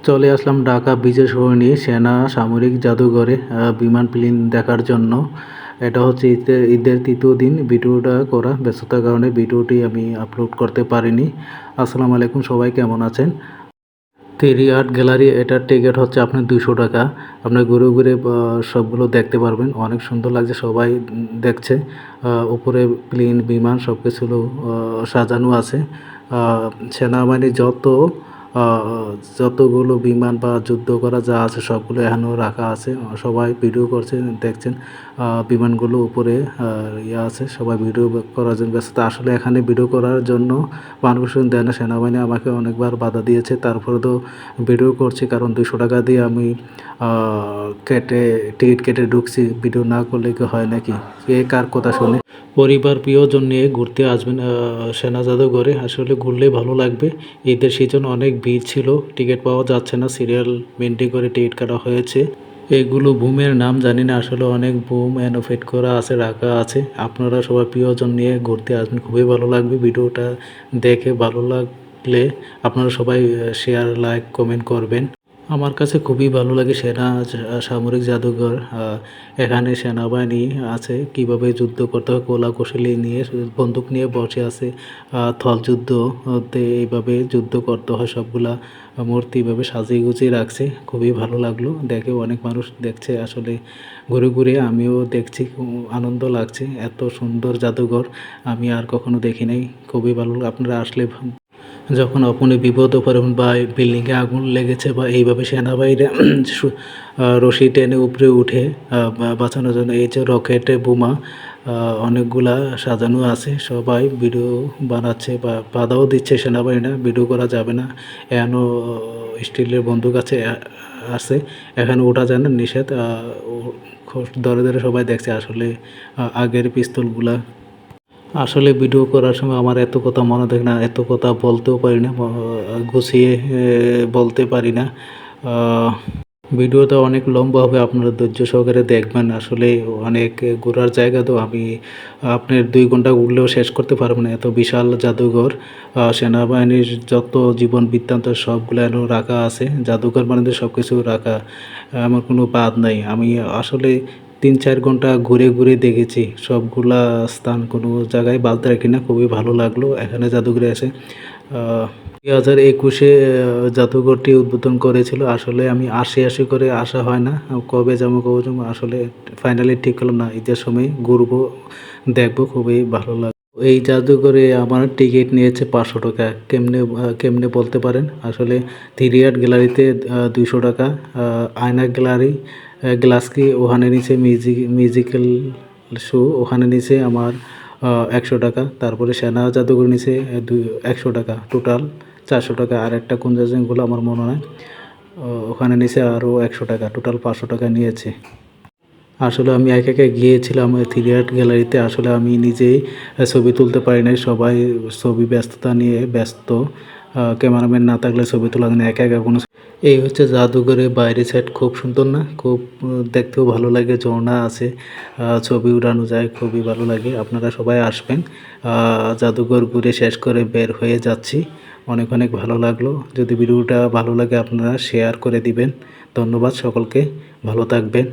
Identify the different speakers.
Speaker 1: চলে আসলাম ঢাকা বিজয় সরণি সেনা সামরিক জাদুঘরে বিমান প্লেন দেখার জন্য। এটা হচ্ছে ঈদের তৃতীয় দিন। ভিডিওটা করা ব্যস্ততার কারণে ভিডিওটি আমি আপলোড করতে পারিনি। আসসালামু আলাইকুম, সবাই কেমন আছেন? থ্রি আর্ট গ্যালারি, এটার টিকিট হচ্ছে আপনার 200 টাকা। আপনার ঘুরে ঘুরে সবগুলো দেখতে পারবেন। অনেক সুন্দর লাগছে, সবাই দেখছে। উপরে প্লেন বিমান সব কিছু সাজানো আছে। সেনাবাহিনী যতগুলো বিমান বা যুদ্ধ করা যা আছে সবগুলো এখনও রাখা আছে। সবাই ভিডিও করছে, দেখছেন বিমানগুলো উপরে আছে। সবাই ভিডিও করার জন্য ব্যস্ত। আসলে এখানে ভিডিও করার জন্য পারমিশন দেয় না সেনাবাহিনী, আমাকে অনেকবার বাধা দিয়েছে। তারপরে তো ভিডিও করছি, কারণ 200 টাকা দিয়ে আমি টিকিট কেটে ঢুকছি। ভিডিও না করলে কি হয় নাকি? কে কার কথা শুনে? পরিবার প্রিয়জন নিয়ে ঘুরতে আসবেন সেনা জাদুঘরে। আসলে ঘুরলে ভালো লাগবে। ঈদের সিজন অনেক ভিড় ছিল, টিকিট পাওয়া যাচ্ছে না, সিরিয়াল মেনটেন করে টিকিট কাটা হয়েছে। এগুলো বুমের নাম জানি না, আসলে অনেক বুম অ্যানোফেট করা আছে, রাখা আছে। আপনারা সবাই প্রিয়জন নিয়ে ঘুরতে আসবেন, খুবই ভালো লাগবে। ভিডিওটা দেখে ভালো লাগলে আপনারা সবাই শেয়ার, লাইক, কমেন্ট করবেন। আমার কাছে খুবই ভালো লাগে সামরিক জাদুঘর। এখানে সেনাবাহিনী আছে, কিভাবে যুদ্ধ করতে হয় কলা কৌশলী নিয়ে, বন্দুক নিয়ে বসে আছে। তে এইভাবে যুদ্ধ করতে হয়, সবগুলা মূর্তি এইভাবে সাজিয়ে গুছিয়ে রাখছে। খুবই ভালো লাগলো দেখে, অনেক মানুষ দেখছে। আসলে ঘুরে ঘুরে আমিও দেখছি, খুব আনন্দ লাগছে। এত সুন্দর জাদুঘর আমি আর কখনো দেখি নাই। খুবই ভালো, আপনারা আসলে যখন আপনি বিপদে পড়বেন বা বিল্ডিংয়ে আগুন লেগেছে বা এইভাবে সেনাবাহিনীরা রশি টেনে উপরে উঠে বাঁচানোর জন্য, এই যে রকেটে বোমা অনেকগুলা সাজানো আছে। সবাই ভিডিও বানাচ্ছে বা বাধাও দিচ্ছে সেনাবাহিনীরা, ভিডিও করা যাবে না, এখনও স্টিলের বন্দুক আছে, এখানে ওঠা যায় না, নিষেধ। ধরে ধরে সবাই দেখছে। আসলে আগের পিস্তলগুলা, আসলে ভিডিও করার সময় আমার এত কথা মনে থাকে না, এত কথা বলতেও পারি না, গুছিয়ে বলতে পারি না। ভিডিওটা অনেক লম্বা হবে, আপনারা ধৈর্য সহকারে দেখবেন। আসলে অনেক ঘোরার জায়গা, তো আমি আপনার 2 ঘন্টা ঘুরলেও শেষ করতে পারবো না, এত বিশাল জাদুঘর। সেনাবাহিনীর যত জীবন বৃত্তান্ত সবগুলো এনে রাখা আছে। জাদুঘর মানে সব কিছু রাখা, আমার কোনো বাদ নাই। আমি আসলে 3-4 ঘন্টা ঘুরে ঘুরে দেখেছি সবগুলা স্থান, কোনো জায়গায় বাদ রাখি না। খুবই ভালো লাগলো এখানে জাদুঘরে এসে। 2021-এ জাদুঘরটি উদ্বোধন করেছিল। আসলে আমি আসি করে আসা হয় না, কবে যাবো আসলে ফাইনালি ঠিক করলাম না। ঈদের সময় ঘুরবো, দেখবো, খুবই ভালো লাগবে। এই জাদুঘরে আমার টিকিট নিয়েছে 500 টাকা। কেমনে বলতে পারেন? আসলে থ্রি আর্ট গ্যালারিতে 200 টাকা, আয়না গ্যালারি গ্লাস কি ওখানে নিচে মিউজিক্যাল শো ওখানে নিচে আমার 100 টাকা। তারপরে সেনা জাদুঘর নিচে 100 টাকা, টোটাল 400 টাকা। আর একটা কোন জায়গাগুলো আমার মনে হয়, ওখানে নিচে আরও 100 টাকা, টোটাল 500 টাকা নিয়েছে। আসলে আমি একা একা গিয়েছিলাম থ্রি আর্ট গ্যালারিতে। আসলে আমি নিজেই ছবি তুলতে পারি নাই, সবাই ছবি ব্যস্ততা নিয়ে ব্যস্ত। ক্যামেরাম্যান না থাকলে ছবি তোলা না, একা একা কোনো। এই হচ্ছে জাদুঘরের বাইরের সাইড, খুব সুন্দর না? খুব দেখতেও ভালো লাগে, ঝর্ণা আছে, ছবি উঠানো যায়, খুবই ভালো লাগে। আপনারা সবাই আসবেন। জাদুঘর ঘুরে শেষ করে বের হয়ে যাচ্ছি, অনেক অনেক ভালো লাগলো। যদি ভিডিওটা ভালো লাগে আপনারা শেয়ার করে দিবেন। ধন্যবাদ সকলকে, ভালো থাকবেন।